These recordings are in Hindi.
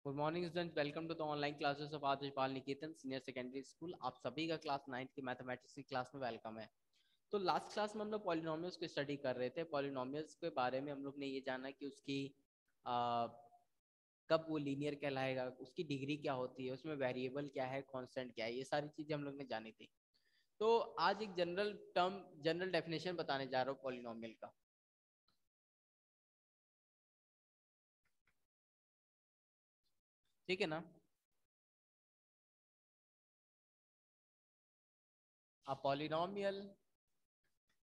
Good morning student, welcome to the online classes of Adarsh Bal Niketan senior secondary school. आप सभी का क्लास 9th की मैथमेटिक्स की क्लास में वेलकम है। तो लास्ट क्लास में हम लोग पॉलिनोमियल्स को स्टडी कर रहे थे। पॉलिनोमियल्स के बारे में हम लोग ने ये जाना कि उसकी आ, कब वो लीनियर कहलाएगा, उसकी डिग्री क्या होती है, उसमें वेरिएबल क्या है, कांस्टेंट क्या है, ये सारी चीजें हम लोग ने जानी थी। तो आज एक जनरल डेफिनेशन बताने जा रहा हूँ पॉलिनोमियल का। ठीक है ना। a polynomial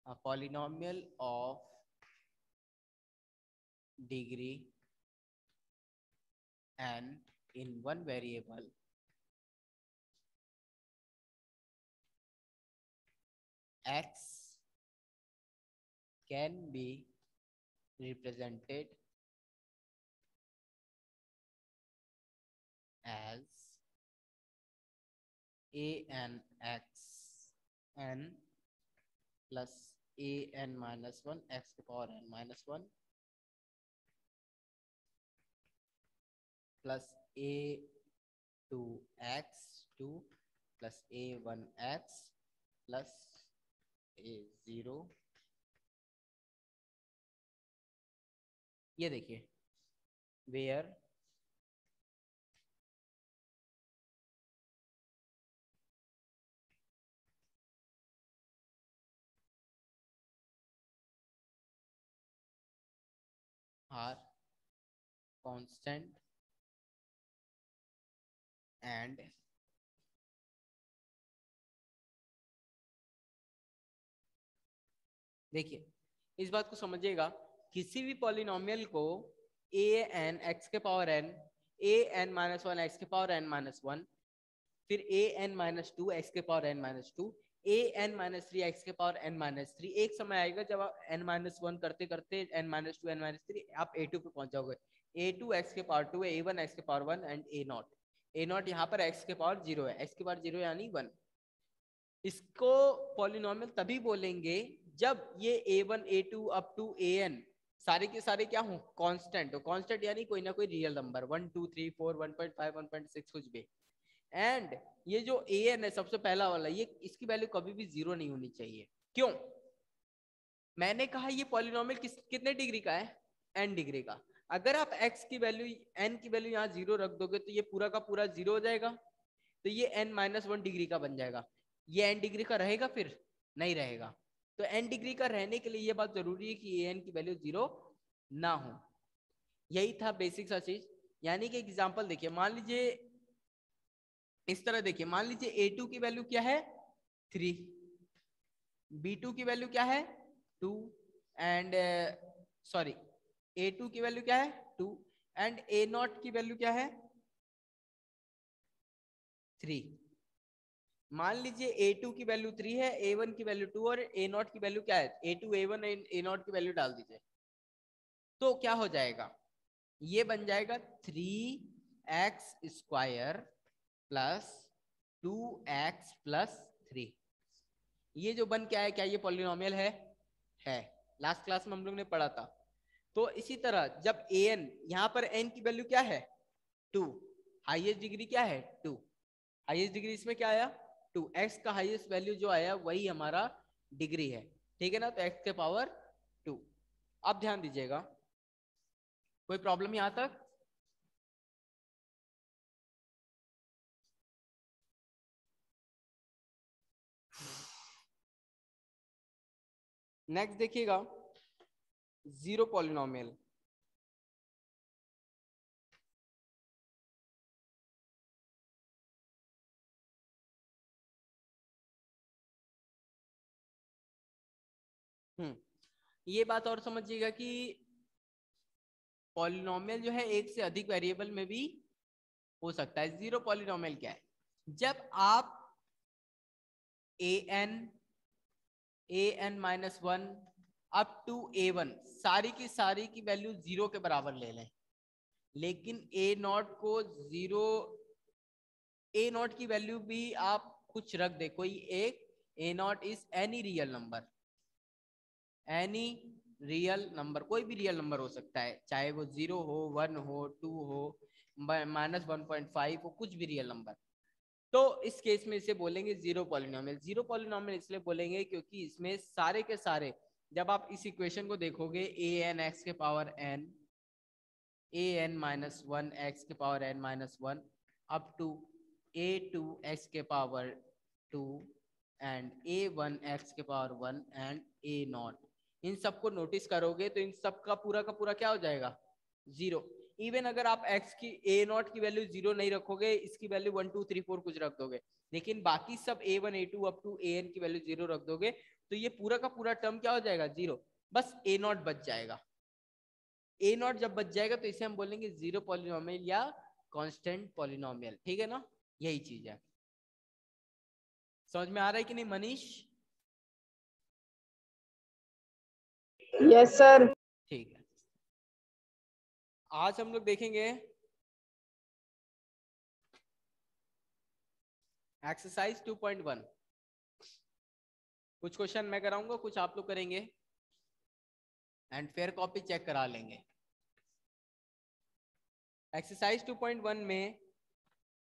a polynomial of degree n in one variable x can be represented as an x n plus an minus 1 x to the power n minus 1 plus a 2 x 2 plus a 1 x plus a 0। ये देखिए, वेयर आर कांस्टेंट एंड देखिए, इस बात को समझिएगा, किसी भी पॉलिनोमियल को ए एन एक्स के power N, A N minus one x के पावर एन माइनस वन, फिर ए एन माइनस टू एक्स के power N minus to, A N minus three x के पावर एन माइनस थ्री। एक समय आएगा जब आप एन माइनस वन करते करते n minus two n minus three आप ए टू पे पहुंच जाओगे। ए टू एक्स के पावर टू है, ए वन एक्स के power one and A naught. A naught यहाँ पर एक्स के पावर जीरो है, एक्स के पावर जीरो यानी वन। इसको पॉलिनोमियल तभी बोलेंगे जब ये a1 a2 up to an सारे के सारे क्या हो, कांस्टेंट हो। कांस्टेंट यानी कोई ना कोई रियल नंबर, 1 2 3 4 1.5 1.6 कुछ भी। एंड ये जो an है सबसे पहला वाला, ये इसकी वैल्यू कभी भी जीरो नहीं होनी चाहिए। क्यों? मैंने कहा ये पॉलिनोमियल कितने डिग्री का है, n डिग्री का। अगर आप x की वैल्यू n की वैल्यू यहाँ जीरो रख दोगे तो ये पूरा का पूरा जीरो हो जाएगा, तो ये n माइनस वन डिग्री का बन जाएगा। ये n डिग्री का रहेगा? फिर नहीं रहेगा। तो n डिग्री का रहने के लिए ये बात जरूरी है कि an की वैल्यू जीरो ना हो। यही था बेसिक सा चीज। यानी कि एग्जांपल देखिए, मान लीजिए इस तरह देखिए, मान लीजिए a2 की वैल्यू क्या है, 3, b2 की वैल्यू क्या है, 2 एंड सॉरी a2 की वैल्यू क्या है, 2 एंड a0 की वैल्यू क्या है, 3। मान लीजिए a2 की वैल्यू 3 है, a1 की वैल्यू 2 और a0 की वैल्यू क्या है, a2 a1 a0 की वैल्यू डाल दीजिए। तो क्या हो जाएगा, ये बन जाएगा 3x² प्लस 2x+3। ये जो बन के आया, क्या ये पॉलिनोमियल है। लास्ट क्लास में हम लोग ने पढ़ा था। तो इसी तरह जब an, यहाँ पर n की वैल्यू क्या है, 2, हाईएस्ट डिग्री क्या है, 2, हाईएस्ट डिग्री इसमें क्या आया, 2, x का हाईएस्ट वैल्यू जो आया वही हमारा डिग्री है। ठीक है ना, तो x के पावर 2। अब ध्यान दीजिएगा, कोई प्रॉब्लम यहां तक? नेक्स्ट देखिएगा, जीरो पॉलिनोमियल। ये बात और समझिएगा कि पॉलिनोमियल जो है एक से अधिक वेरिएबल में भी हो सकता है। जीरो पॉलिनोमियल क्या है, जब आप an minus one up to a1 सारी की वैल्यू जीरो के बराबर ले लें, लेकिन a नॉट को जीरो, a नॉट की वैल्यू भी आप कुछ रख दे, कोई एक, a not is any real number, any real number, कोई भी रियल नंबर हो सकता है, चाहे वो 0 हो, 1 हो, 2 हो, -1.5 हो, कुछ भी रियल नंबर। तो इस केस में इसे बोलेंगे जीरो पॉलिनोमियल। जीरो पॉलिनोमियल इसलिए बोलेंगे क्योंकि इसमें सारे के सारे, जब आप इस इक्वेशन को देखोगे, ए एन एक्स के power N, A N minus one x के power N minus one, up to A two x के power two, and A one x के power one, and A not, इन सबको नोटिस करोगे तो इन सब का पूरा क्या हो जाएगा, जीरो। इवन अगर आप x की ए नॉट की वैल्यू जीरो नहीं रखोगे, इसकी वैल्यू 1 2 3 4 कुछ रख दोगे, लेकिन बाकी सब a1 a2 up to an की वैल्यू जीरो रख दोगे, तो ये पूरा का पूरा टर्म क्या हो जाएगा, जीरो। बस a नॉट बच जाएगा। a नॉट जब बच जाएगा तो इसे हम बोलेंगे जीरो पॉलिनोमियल या कांस्टेंट पॉलिनोमियल, ठीक है ना, यही चीज है। समझ में आ रहा है कि नहीं मनीष? Yes sir. ठीक है, आज हम लोग देखेंगे एक्सरसाइज 2.1। कुछ क्वेश्चन मैं कराऊंगा, कुछ आप लोग करेंगे, एंड फिर कॉपी चेक करा लेंगे। एक्सरसाइज 2.1 में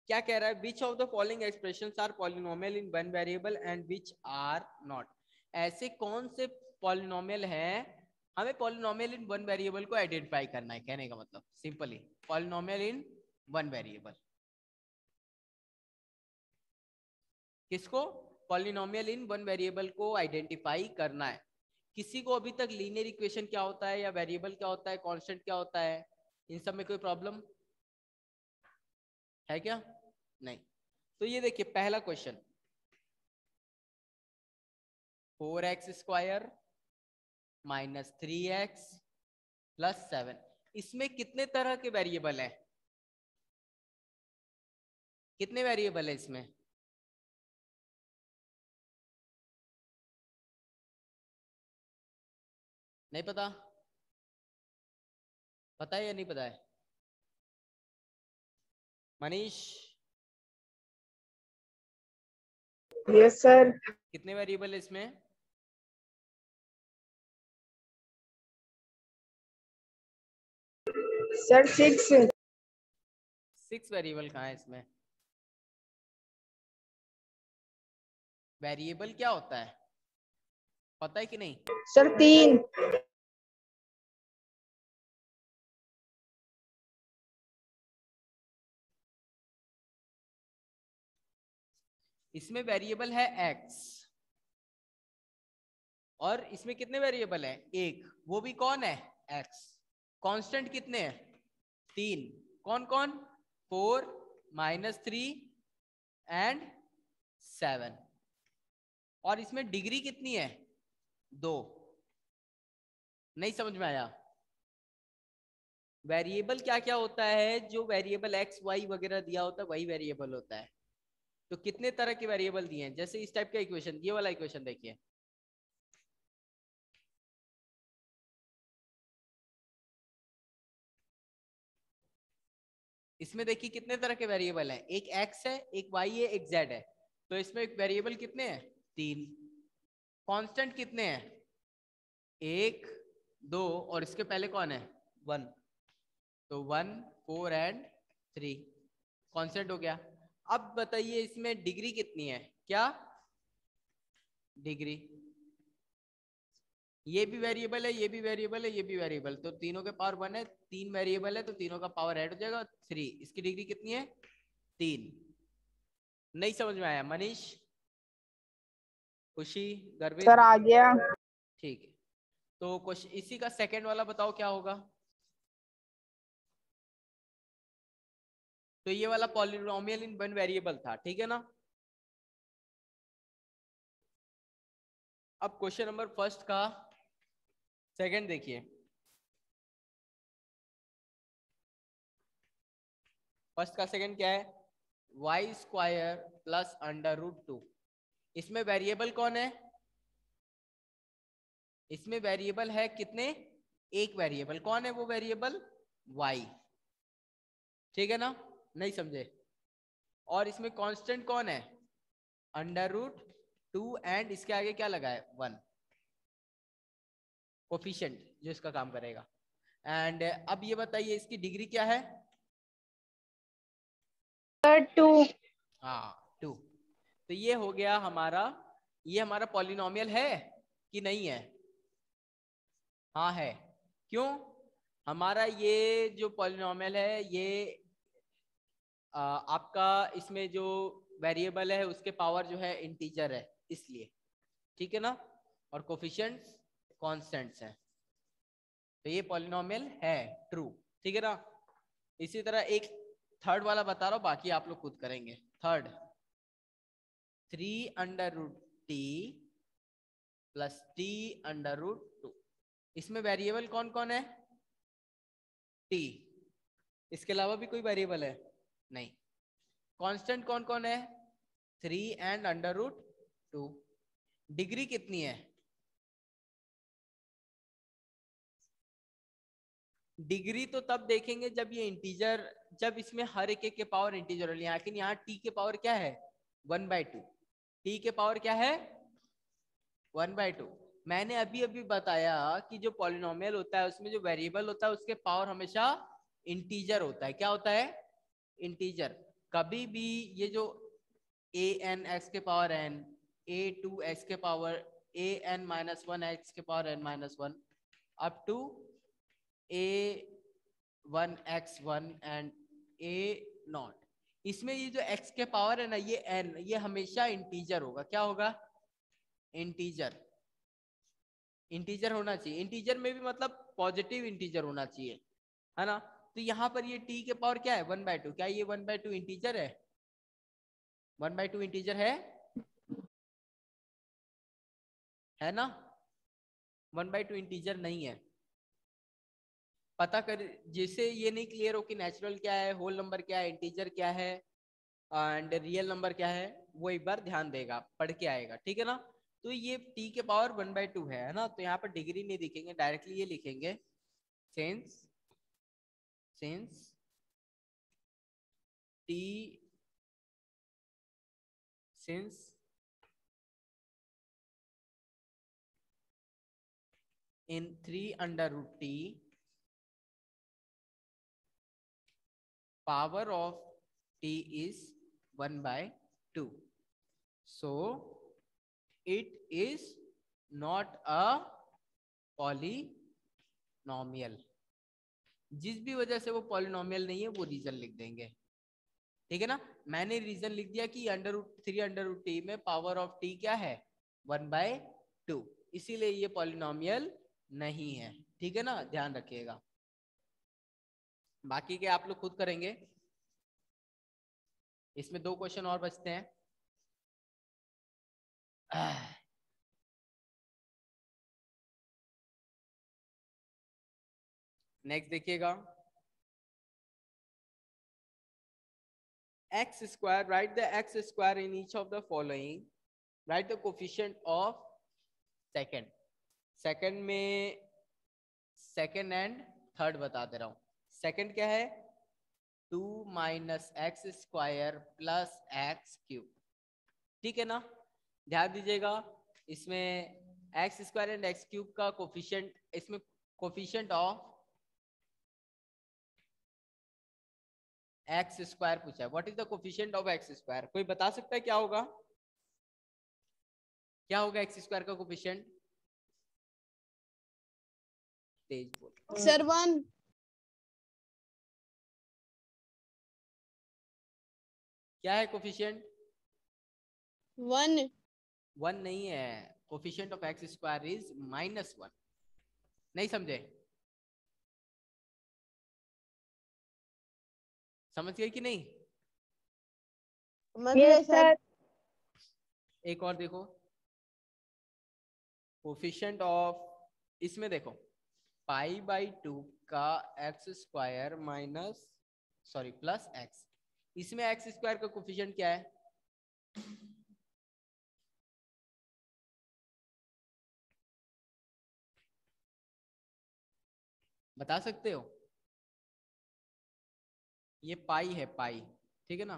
क्या कह रहा है, which of the following expressions are polynomial in one variable and which are not. ऐसे कौन से पॉलिनोमियल हैं, हमें पॉलिनोमियल इन वन वेरिएबल को आइडेंटिफाई करना है, कहने का मतलब simply polynomial in one variable. किसको, पॉलिनोमियल इन वन वेरिएबल को आइडेंटिफाई करना है। किसी को अभी तक लीनियर इक्वेशन क्या होता है, या वेरिएबल क्या होता है, कांस्टेंट क्या होता है, इन सब में कोई प्रॉब्लम है क्या? नहीं। तो ये देखिए पहला question, 4x² minus 3x plus 7, इसमें कितने तरह के वेरिएबल हैं, कितने वेरिएबल है इसमें? नहीं पता? पता है या नहीं पता है मनीष? Yes sir. कितने वेरिएबल है इसमें? सर 6। 6 वेरिएबल कहाँ है इसमें? वेरिएबल क्या होता है पता है कि नहीं? सर 3। इसमें वेरिएबल है x, और इसमें कितने वेरिएबल है, एक, वो भी कौन है, x। कांस्टेंट कितने हैं, 3। कौन कौन, 4 -3 एंड 7। और इसमें डिग्री कितनी है, 2। नहीं समझ में आया? वेरिएबल क्या क्या होता है, जो वेरिएबल एक्स वाई वगैरह दिया होता है वही वेरिएबल होता है। तो कितने तरह के वेरिएबल दिए हैं, जैसे इस टाइप का इक्वेशन, ये वाला इक्वेशन देखिए, इसमें देखिए कितने तरह के वेरिएबल हैं, एक x है, एक y है, एक z है। तो इसमें एक वेरिएबल कितने हैं, 3। कांस्टेंट कितने हैं, 1 2, और इसके पहले कौन है, 1। तो 1 4 एंड 3 कांस्टेंट हो गया। अब बताइए इसमें डिग्री कितनी है, क्या डिग्री, ये भी वेरिएबल है, ये भी वेरिएबल है, ये भी वेरिएबल, तो तीनों के पावर 1 है, 3 वेरिएबल है तो तीनों का पावर ऐड हो जाएगा 3। इसकी डिग्री कितनी है, 3। नहीं समझ में आया मनीष, खुशी, गर्वित? सर आ गया। ठीक है, तो क्वेश्चन इसी का सेकंड वाला बताओ क्या होगा। तो ये वाला पॉलिनोमियल इन वन वेरिएबल था, ठीक है ना। अब क्वेश्चन नंबर फर्स्ट का सेकंड देखिए, फर्स्ट का सेकंड क्या है, y² प्लस √2। इसमें वेरिएबल कौन है, इसमें वेरिएबल है कितने, एक वेरिएबल, कौन है वो वेरिएबल, y, ठीक है ना, नहीं समझे? और इसमें कांस्टेंट कौन है, √2, एंड इसके आगे क्या लगा है, 1। कोफिशिएंट जो इसका काम करेगा। एंड अब ये बताइए इसकी डिग्री क्या है? सर 2। हाँ 2। तो ये हो गया हमारा, ये हमारा पॉलिनोमियल है कि नहीं है? हाँ है। क्यों? हमारा ये जो पॉलिनोमियल है ये आपका इसमें जो वेरिएबल है उसके पावर जो है इंटीजर है, इसलिए। ठीक है ना? और कोफिशिएंट्स कांस्टेंट्स हैं, तो ये पॉलिनोमियल है, ट्रू। ठीक है ना? इसी तरह एक थर्ड वाला बता रहा हूं, बाकी आप लोग खुद करेंगे। Third 3√t plus t√2। इसमें वेरिएबल कौन कौन है? t। इसके अलावा भी कोई वेरिएबल है? नहीं। कांस्टेंट कौन कौन है? 3 एंड √2। डिग्री कितनी है? डिग्री तो तब देखेंगे जब ये इंटीजर, जब इसमें हर एक के पावर इंटीजर हो, लेकिन यहाँ t के पावर क्या है? 1/2। t के पावर क्या है? 1/2। मैंने अभी अभी बताया कि जो पॉलिनोमियल होता है उसमें जो वेरिएबल होता है उसके पावर हमेशा इंटीजर होता है। क्या होता है? इंटीजर। कभी भी ये जो an(x के पावर n, a2(x के पावर an-1x के power n-1 up to a1x1 and a0, इसमें ये जो x के पावर है ना, ये n, ये हमेशा इंटीजर होगा। क्या होगा? इंटीजर। इंटीजर होना चाहिए। इंटीजर में भी मतलब पॉजिटिव इंटीजर होना चाहिए, है ना? तो यहाँ पर ये t के पावर क्या है? 1/2। क्या ये 1/2 इंटीजर है? 1/2 इंटीजर है ना? 1/2 इंटीजर नहीं है। पता कर, जिसे ये नहीं क्लियर हो कि नेचुरल क्या है, होल नंबर क्या है, इंटीजर क्या है एंड रियल नंबर क्या है, वो एक बार ध्यान देगा, पढ़ के आएगा। ठीक है ना? तो ये t के पावर 1/2 है ना? तो यहाँ पर डिग्री नहीं लिखेंगे, डायरेक्टली ये लिखेंगे since t since in 3√t power of t is 1/2, so it is not a polynomial। जिस भी वजह से वो पॉलिनोमियल नहीं है वो रीजन लिख देंगे। ठीक है ना? मैंने रीजन लिख दिया कि √3√t में पावर ऑफ t क्या है? 1/2, इसीलिए ये पॉलिनोमियल नहीं है। ठीक है ना? ध्यान रखिएगा। बाकी के आप लोग खुद करेंगे। इसमें 2 क्वेश्चन और बचते हैं। नेक्स्ट देखिएगा, x square, write the x square in each of the following, write the coefficient of second। Second में सेकंड एंड थर्ड बता दे रहा हूं। सेकंड क्या है? 2 - x² प्लस x³। ठीक है ना? ध्यान दीजिएगा, इसमें x² एंड x³ का कोफिशिएंट, इसमें कोफिशिएंट ऑफ x² पूछा है। What is the coefficient of x²? कोई बता सकता है क्या होगा? क्या होगा x² का कोफिशिएंट? तेज बोल। सर 1। क्या है कोफिशिएंट? 1। 1 नहीं है। Coefficient of x² is -1। नहीं समझे? समझ गए कि नहीं? Yes sir. एक और देखो, कोफिशिएंट ऑफ, इसमें देखो π/2 का x² minus, sorry plus x, इसमें x² का कोफिशिएंट क्या है? बता सकते हो? ये पाई है, पाई। ठीक है ना?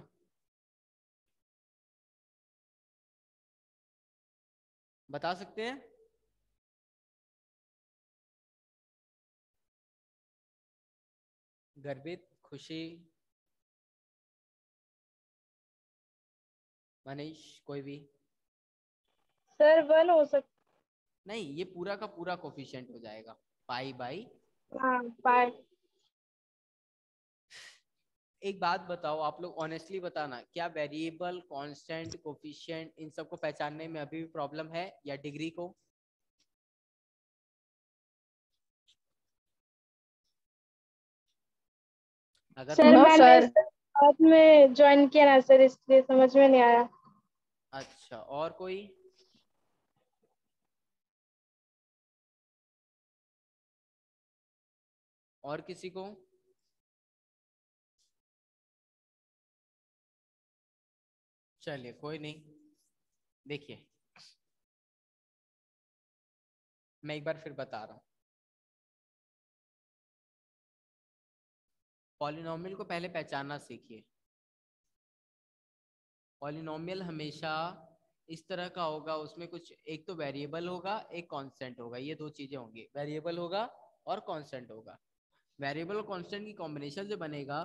बता सकते हैं? गर्वित, खुशी, मनीष, कोई भी? सर 1 हो सकता। नहीं, ये पूरा का पूरा कोफिशिएंट हो जाएगा पाई बाई। हाँ पाई। एक बात बताओ, आप लोग ऑनेस्टली बताना, क्या वेरिएबल, कांस्टेंट, कोफिशिएंट इन सबको पहचानने में अभी भी प्रॉब्लम है या डिग्री को? अगर सर मैंने बाद में ज्वाइन किया ना सर, इसलिए समझ में नहीं आया। अच्छा, और कोई? और किसी को? चलिए कोई नहीं, देखिए मैं एक बार फिर बता रहा हूँ। पॉलिनोमियल को पहले पहचानना सीखिए। पॉलिनोमियल हमेशा इस तरह का होगा, उसमें कुछ एक तो वेरिएबल होगा, एक कांस्टेंट होगा, ये दो चीजें होंगी, वेरिएबल होगा और कांस्टेंट होगा। वेरिएबल और कांस्टेंट की कॉम्बिनेशन से बनेगा।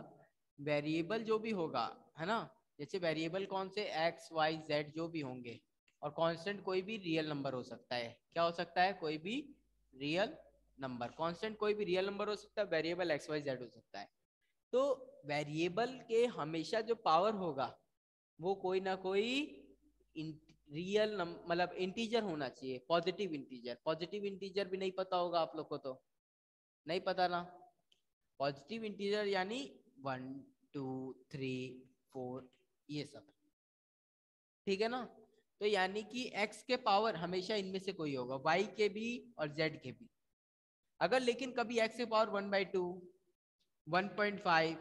वेरिएबल जो भी होगा, है ना, जैसे वेरिएबल कौन से, एक्स वाई जेड जो भी होंगे, और कांस्टेंट कोई भी रियल नंबर हो सकता है। क्या हो सकता है? कोई भी रियल नंबर। कांस्टेंट कोई भी रियल नंबर हो सकता है, वेरिएबल एक्स वाई जेड हो सकता है। तो वेरिएबल के हमेशा जो पावर होगा वो कोई ना कोई रियल मतलब इंटीजर होना चाहिए, पॉजिटिव इंटीजर। पॉजिटिव इंटीजर भी नहीं पता होगा आप लोग को, तो नहीं पता ना। पॉजिटिव इंटीजर यानी 1 2 3 4, ये सब, ठीक है ना। तो यानी कि x के पावर हमेशा इनमें से कोई होगा, y के भी और z के भी। अगर लेकिन कभी x के पावर 1/2, 1.5,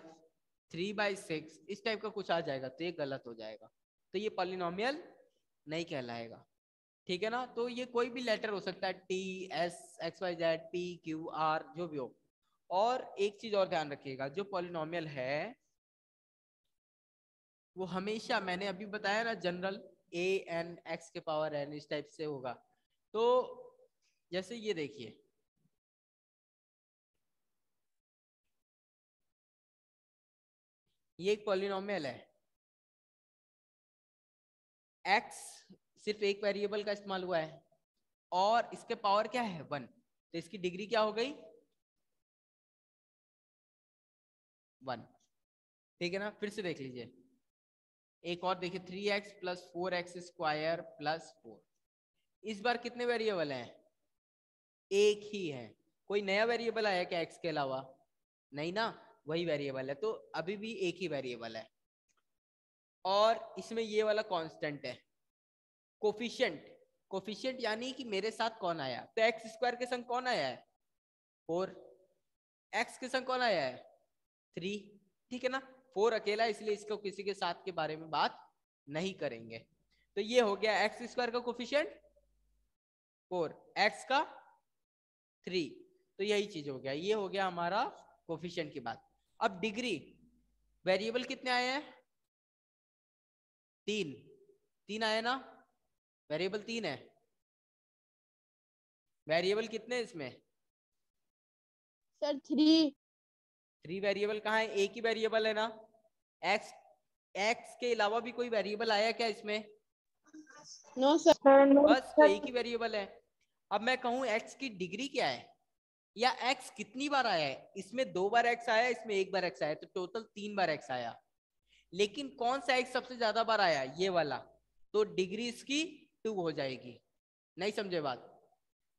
3/6 इस टाइप का कुछ आ जाएगा तो ये गलत हो जाएगा, तो ये पॉलिनोमियल नहीं कहलाएगा, ठीक है ना। तो ये कोई भी लेटर हो सकता है, t, s, x y z, p, q, r, जो भी हो। और एक चीज और ध्यान रखिएगा, जो पॉलिनोमियल है वो हमेशा, मैंने अभी बताया ना, जनरल ए एन एक्स के पावर एन इस टाइप से होगा। तो जैसे ये देखिए, ये एक पॉलिनोमियल है, एक्स सिर्फ एक वेरिएबल का इस्तेमाल हुआ है और इसके पावर क्या है 1, तो इसकी डिग्री क्या हो गई 1, ठीक है ना। फिर से देख लीजिए, एक और देखिए, 3x plus 4x square plus 4। इस बार कितने वेरिएबल हैं? एक ही है। कोई नया वेरिएबल आया क्या x के अलावा? नहीं ना, वही वेरिएबल है, तो अभी भी एक ही वेरिएबल है। और इसमें ये वाला कांस्टेंट है कोफिशिएंट। कोफिशिएंट यानी कि मेरे साथ कौन आया, तो एक्स स्क्वायर के संग कौन आया है 4, एक्स के संग कौन आया है 3, ठीक है ना। 4 अकेला, इसलिए इसको किसी के साथ के बारे में बात नहीं करेंगे। तो ये हो गया एक्स स्क्वायर का कोफिशिएंट 4, एक्स का 3, तो यही चीज हो गया, ये हो गया हमारा कोफिशिएंट की बात। अब डिग्री, वेरिएबल कितने आए हैं 3, 3 आए ना, वेरिएबल 3 है। वेरिएबल कितने इसमें? सर 3। 3 वेरिएबल कहाँ है? एक ही वेरिएबल है ना, एक्स। एक्स के अलावा भी कोई वेरिएबल आया क्या इसमें? No sir. नो बस, तो सर। एक ही वेरिएबल है। अब मैं कहूं एक्स की डिग्री क्या है, या एक्स कितनी बार आया है, इसमें 2 बार एक्स आया, इसमें 1 बार एक्स आया, तो टोटल 3 बार एक्स आया। लेकिन कौन सा एक्स सबसे ज्यादा बार आया, ये वाला, तो डिग्री इसकी 2 हो जाएगी। नहीं समझे बात?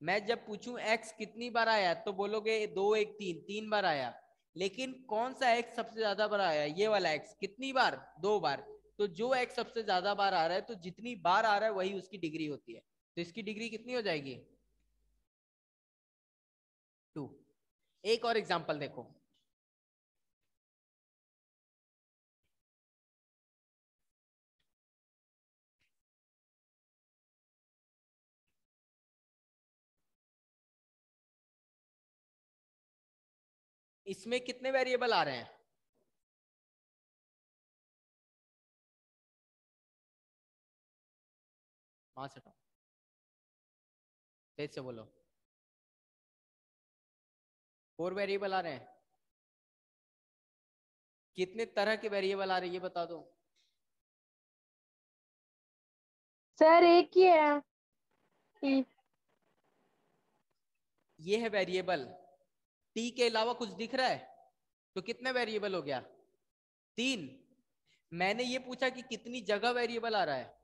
मैं जब पूछूं एक्स कितनी बार आया तो बोलोगे 2 1 3, 3 बार आया। लेकिन कौन सा एक्स सबसे ज्यादा बार आया, ये वाला एक्स, कितनी बार, 2 बार। तो जो एक्स सबसे ज्यादा बार आ रहा है, तो जितनी बार आ रहा है वही उसकी डिग्री होती है, तो इसकी डिग्री कितनी हो जाएगी 2। एक और एग्जांपल देखो, इसमें कितने वेरिएबल आ रहे हैं? वहां से हटाओ, तेज से बोलो। 4 वेरिएबल आ रहे हैं। कितने तरह के वेरिएबल आ रहे हैं ये बता दो। सर एक ही है टी। ये है वेरिएबल, टी के अलावा कुछ दिख रहा है? तो कितने वेरिएबल हो गया? 3। मैंने ये पूछा कि कितनी जगह वेरिएबल आ रहा है।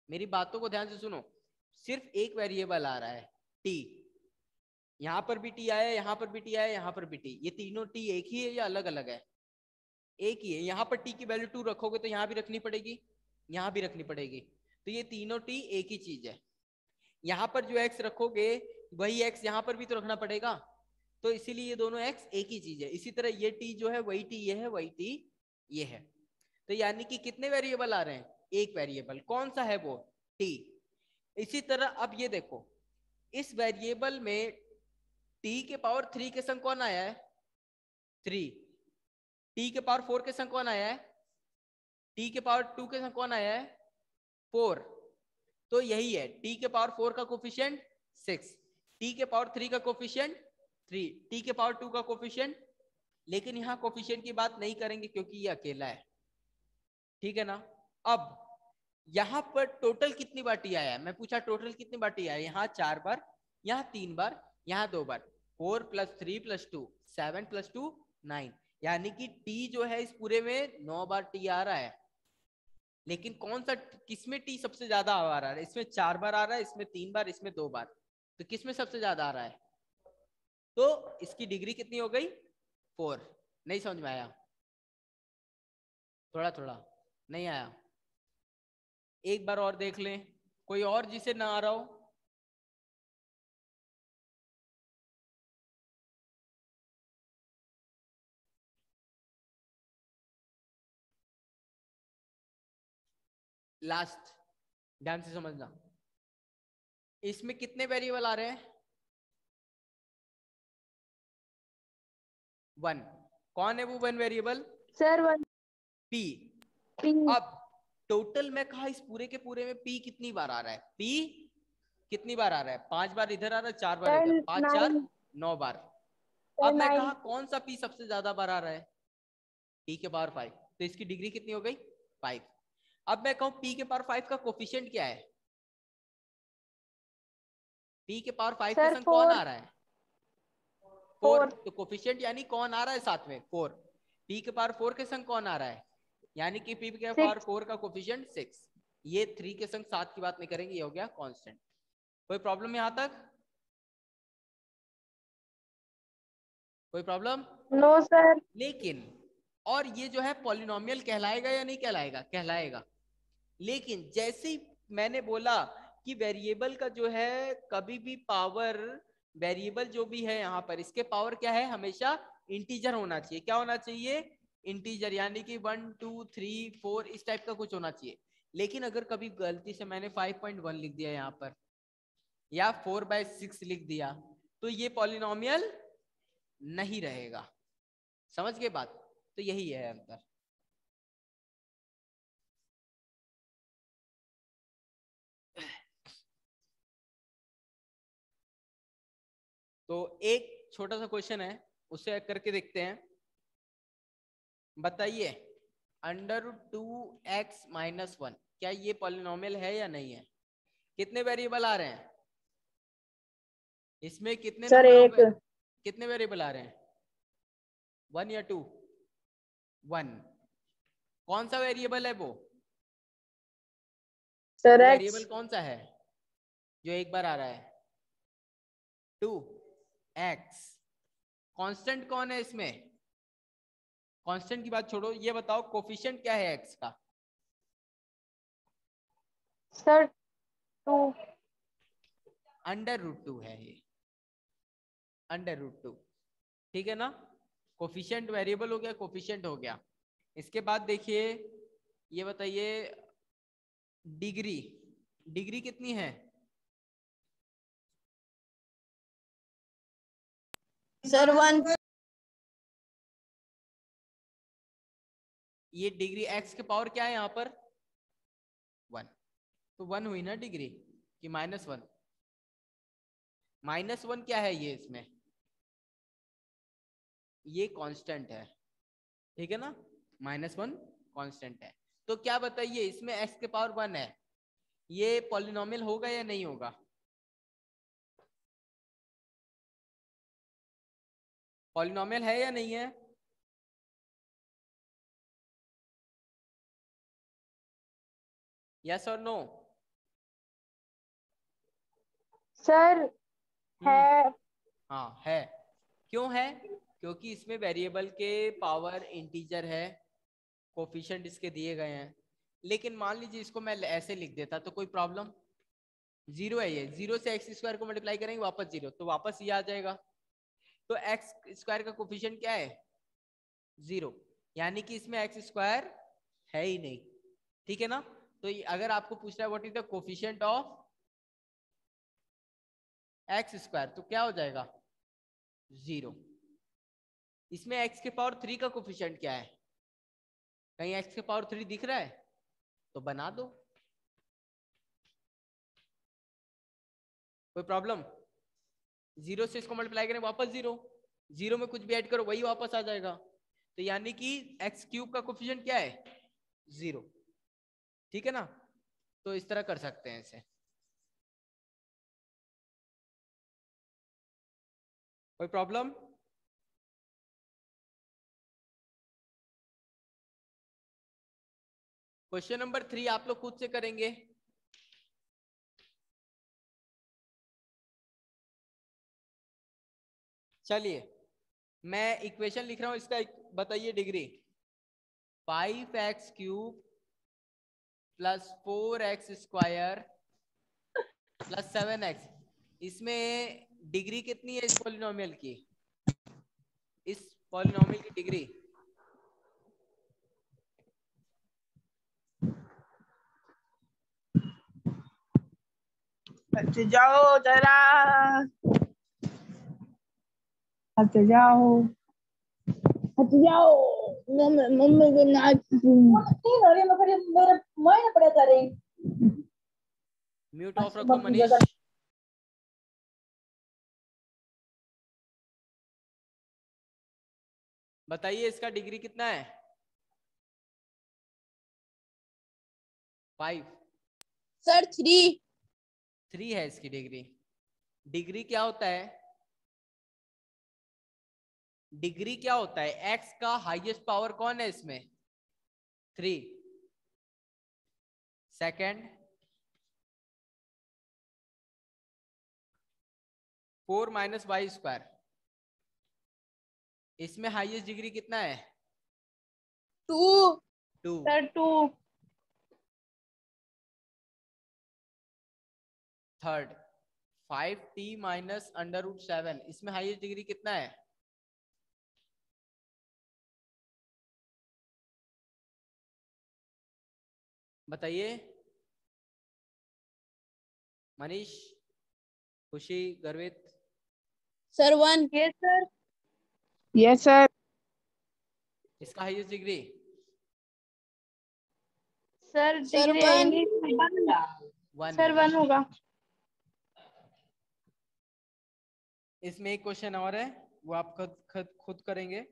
मेरी बातों को ध्यान से सुनो, सिर्फ एक वेरिएबल आ रहा है टी। यहां पर भी टी आया, यहां पर भी टी आया, यहां पर भी टी। ये तीनों टी एक ही है या अलग अलग है? एक ही है। यहां पर टी की वैल्यू 2 रखोगे तो यहां भी रखनी पड़ेगी, यहां भी रखनी पड़ेगी। तो ये तीनों टी एक ही चीज है। यहां पर जो एक्स रखोगे वही एक्स यहां पर भी तो रखना पड़ेगा, तो इसीलिए ये दोनों एक्स एक ही चीज है। इसी तरह ये टी जो है वही टी ये है, वही टी ये है। तो यानी कि कितने वेरिएबल आ रहे हैं? एक वेरिएबल। कौन सा है वो? टी। इसी तरह अब ये देखो, इस वेरिएबल में टी के पावर 3 के संग कौन आया है? 3। टी के पावर 4 के संग कौन आया है? टी के पावर 2 के संग कौन आया है? 4। तो यही है, टी के पावर 4 का कोफिशिएंट 6, टी के पावर 3 का कोफिशिएंट 3, टी के पावर 2 का कोफिशिएंट। लेकिन यहां कोफिशिएंट की बात नहीं करेंगे क्योंकि ये अकेला है, ठीक है ना। अब यहां पर टोटल कितनी बार टी आया है? मैं पूछा टोटल कितनी बार टी आया? यहाँ 4 बार, यहाँ 3 बार, यहाँ 2 बार। 4 + 3 + 2 7 + 2 9, यानी कि टी जो है इस पूरे में 9 बार टी आ रहा है। लेकिन कौन सा, किसमें टी सबसे ज्यादा आ रहा है? इसमें 4 बार आ रहा है, इसमें 3 बार, इसमें 2 बार। तो किसमें सबसे ज्यादा आ रहा है? तो इसकी डिग्री कितनी हो गई? 4। नहीं समझ में आया? थोड़ा थोड़ा नहीं आया? एक बार और देख लें, कोई और जिसे ना आ रहा हो। लास्ट, ध्यान से समझना, इसमें कितने वेरिएबल आ रहे हैं? 1। कौन है वो 1 variable? Sir one P. P. अब टोटल में कहा इस पूरे के पूरे में पी कितनी बार आ रहा है? पी कितनी बार आ रहा है? 5 बार इधर आ रहा है, 4 बार सर इधर, 5 4 9। 9 बार। सर अब मैं 9। कहा कौन सा पी सबसे ज्यादा बार आ रहा है? पी के पावर 5। तो इसकी डिग्री कितनी हो गई? 5। अब मैं कहूं पी के पावर 5 का कोफिशिएंट क्या है? पी के पावर 5 के सर संग कौन 4। आ रहा है? 4। 4। तो कोफिशिएंट यानी कौन आ रहा है साथ में? 4। पी के पावर 4 के संग कौन आ रहा है? यानी कि पी के पावर 6। 4 का कोफिशिएंट 6। ये 3 के संग 7 की बात नहीं करेंगे, ये हो गया कांस्टेंट। कोई प्रॉब्लम यहां तक? कोई प्रॉब्लम? No sir. लेकिन और ये जो है पॉलिनोमियल कहलाएगा या नहीं कहलाएगा? कहलाएगा। लेकिन जैसे ही मैंने बोला कि वेरिएबल का जो है कभी भी पावर, वेरिएबल जो भी है यहाँ पर इसके पावर क्या है? हमेशा इंटीजर होना चाहिए। क्या होना चाहिए? इंटीजर, यानी कि 1 2 3 4 इस टाइप का कुछ होना चाहिए। लेकिन अगर कभी गलती से मैंने 5.1 लिख दिया यहाँ पर, या 4/6 लिख दिया, तो ये पॉलिनोमियल नहीं रहेगा। समझ गए बात? तो यही है अंतर। तो एक छोटा सा क्वेश्चन है, उसे करके देखते हैं। बताइए, √2x - 1 क्या ये पॉलिनोमियल है या नहीं है? कितने वेरिएबल आ रहे हैं इसमें? कितने सर नंबर ऑफ, एक। कितने वेरिएबल आ रहे हैं? 1 या 2? 1। कौन सा वेरिएबल है वो? सर वो एक्स। वेरिएबल कौन सा है जो एक बार आ रहा है? 2 x। कांस्टेंट कौन है इसमें? कांस्टेंट की बात छोड़ो, ये बताओ कोफिशिएंट क्या है x का? सर 2। √2 है ये, √2। ठीक है ना। कोफिशिएंट वेरिएबल हो गया, कोफिशिएंट हो गया। इसके बाद देखिए, ये बताइए डिग्री, डिग्री कितनी है? सर 1। ये डिग्री x के पावर क्या है यहाँ पर? 1। तो 1 हुई ना डिग्री, कि -1? -1 क्या है ये इसमें? ये कांस्टेंट है, ठीक है ना, -1 कांस्टेंट है। तो क्या बताइए, इसमें x के पावर 1 है, ये पॉलिनोमियल होगा या नहीं होगा? पॉलिनोमियल है या नहीं है? यस और नो? सर है। हाँ है। क्यों है? क्योंकि इसमें वेरिएबल के पावर इंटीजर है, कोफिशिएंट इसके दिए गए हैं। लेकिन मान लीजिए इसको मैं ऐसे लिख देता तो कोई प्रॉब्लम? जीरो है, ये जीरो से एक्स स्क्वायर को मल्टीप्लाई करेंगे वापस जीरो, तो वापस ये आ जाएगा। तो एक्स स्क्वायर का कोफिशिएंट क्या है? जीरो, यानी कि इसमें एक्स स्क्वायर है ही नहीं। ठीक है ना? तो अगर आपको पूछ रहा है what is the coefficient of x square, तो क्या हो जाएगा? जीरो। इसमें एक्स के पावर 3 का कोफिशिएंट क्या है? कहीं एक्स के पावर 3 दिख रहा है? तो बना दो, कोई प्रॉब्लम? जीरो से इसको मल्टीप्लाई करें वापस जीरो, जीरो में कुछ भी ऐड करो वही वापस आ जाएगा। तो यानी कि एक्स क्यूब का कोफिशिएंट क्या है? जीरो। ठीक है ना? तो इस तरह कर सकते हैं इसे। कोई प्रॉब्लम? क्वेश्चन नंबर 3 आप लोग खुद से करेंगे। चलिए मैं इक्वेशन लिख रहा हूं, इसका बताइए degree. 5x³ plus 4x² plus 7x, इसमें डिग्री कितनी है इस पॉलिनोमियल की? इस पॉलिनोमियल की डिग्री हट जाओ जरा, हट जाओ, हट जाओ। मम्मी को नाच तीन हो रही है, फिर मेरे मायने पड़े जा रही। म्यूट ऑफ रखो मनीष। बताइए इसका डिग्री कितना है? 5। सर 3। 3 है इसकी डिग्री। डिग्री क्या होता है? डिग्री क्या होता है? एक्स का हाईएस्ट पावर कौन है इसमें? 3। सेकंड 4 माइनस वाई स्क्वायर, इसमें हाईएस्ट डिग्री कितना है? 2। 2। सर 2। थर्ड 5t माइनस √7, इसमें हाईएस्ट डिग्री कितना है? बताइए Manish, Khushi, Garvit. Sir 1। Yes sir. Yes sir. इसका highest degree? Sir sir degree 1। आएंगी 1 सर है। 1 होगा। इसमें एक क्वेश्चन और है, वो आप खुद करेंगे।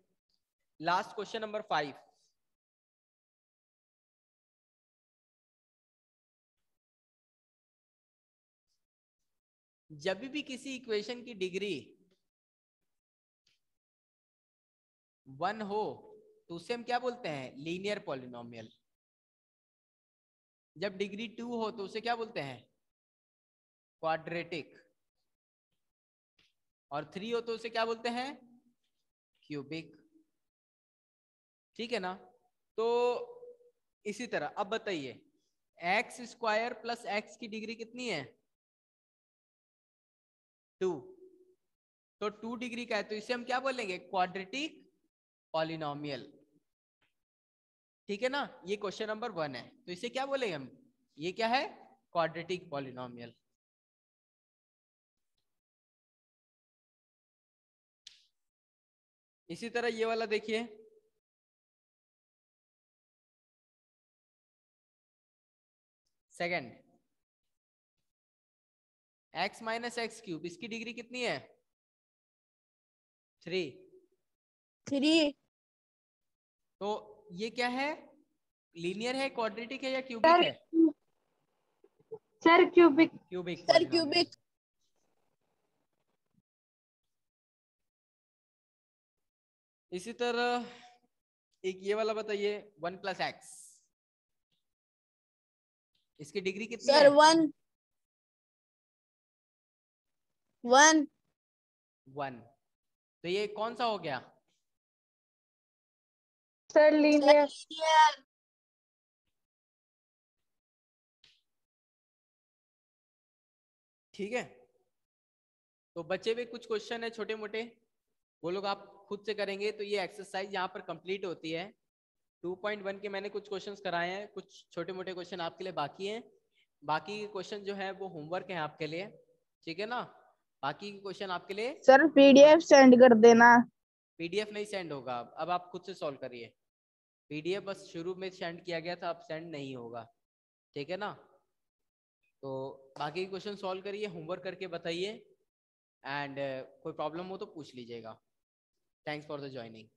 Last question number 5। जब भी किसी इक्वेशन की डिग्री 1 हो तो उसे हम क्या बोलते हैं? Linear polynomial. जब डिग्री 2 हो तो उसे क्या बोलते हैं? क्वाड्रेटिक। और 3 हो तो उसे क्या बोलते हैं? क्यूबिक। ठीक है ना? तो इसी तरह अब बताइए, x² प्लस x की डिग्री कितनी है? 2। तो 2 डिग्री का है, तो इसे हम क्या बोलेंगे? Quadratic polynomial. ठीक है ना? ये क्वेश्चन नंबर 1 है, तो इसे क्या बोलेंगे हम? ये क्या है? Quadratic polynomial. इसी तरह ये वाला देखिए, सेकंड x माइनस x³, इसकी डिग्री कितनी है? 3। 3। तो ये क्या है, लीनियर है, क्वाड्रेटिक है या क्यूबिक है? Sir cubic. Cubic sir polynomial. Cubic. इसी तरह एक ये वाला बताइए, 1 + x, इसकी डिग्री कितनी सर है? 1 1। 1। तो ये कौन सा हो गया? Sir linear. ठीक है, तो बचे हुए कुछ क्वेश्चन है छोटे मोटे, वो लोग आप खुद से करेंगे। तो ये एक्सरसाइज यहाँ पर कंप्लीट होती है। 2.1 के मैंने कुछ क्वेश्चंस कराए हैं, कुछ छोटे मोटे क्वेश्चन आपके लिए बाकी हैं। बाकी के क्वेश्चन जो है वो होमवर्क है आपके लिए, ठीक है ना? बाकी के क्वेश्चन आपके लिए सर पीडीएफ सेंड कर देना। पीडीएफ नहीं सेंड होगा, अब आप खुद से सॉल्व करिए। पीडीएफ बस शुरू में सेंड किया गया था, अब सेंड नहीं होगा, ठीक है ना? तो बाकी क्वेश्चन सॉल्व करिए, होमवर्क करके बताइए, एंड कोई प्रॉब्लम हो तो पूछ लीजिएगा। Thanks for the joining.